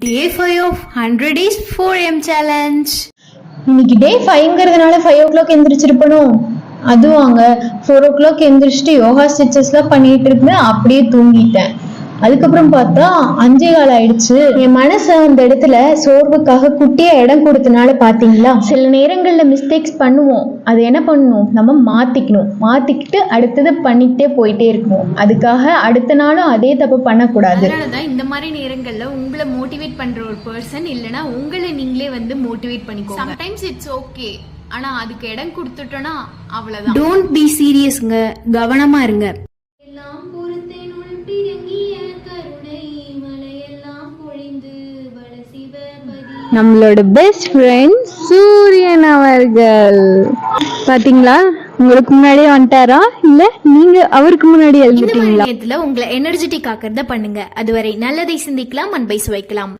Day 5 of 100 days 4am challenge. இன்னைக்கு டே 5ங்கிறதுனால 5 o'clock எந்திரிச்சிருப்பணும். அதுவும் அங்க 4 o'clock எந்திரிச்சிட்டு யோகா ஸ்டிச்சஸ்லாம் பண்ணிட்டு இருந்தேன். அப்படியே தூங்கிட்டேன். அதுக்கப்புறம் பார்த்தா 5:15 ஆயிடுச்சு. என் மனசு அந்த இடத்துல சோர்வுக்காக குட்டியா இடம் கொடுத்தனால பாத்தீங்களா, சில நேரங்கள்ல மிஸ்டேக்ஸ் பண்ணுவோம். அது என்ன பண்ணணும், நம்ம மாத்திக்கிட்டு அடுத்தது பண்ணிக்கிட்டே போயிட்டே இருக்கணும். அதுக்காக அடுத்த நாளும் அதே தப்பு பண்ணக்கூடாது. அதனாலதான் இந்த மாதிரி நேரங்கள்ல உங்களை மோட்டிவேட் பண்ற ஒரு பர்சன் இல்லனா உங்களை நீங்களே மோட்டிவேட் பண்ணிக்கோங்க. சம்டைம்ஸ் இட்ஸ் ஓகே, ஆனா அதுக்கு இடம் கொடுத்துட்டோம்னா அவ்வளவுதான். டோன்ட் பி சீரியஸ்ங்க, கவனமா இருங்க. நம்மளோட பெஸ்ட் ஃப்ரெண்ட் சூரியன் அவர்கள் பாத்தீங்களா, உங்களுக்கு முன்னாடியே வந்துட்டாரா இல்ல நீங்க அவருக்கு முன்னாடி எழுதிட்டீங்களா? உங்களை எனர்ஜெட்டிக் ஆக்கிறத பண்ணுங்க. அதுவரை நல்லதை சிந்திக்கலாம், அன்பை சுவைக்கலாம்.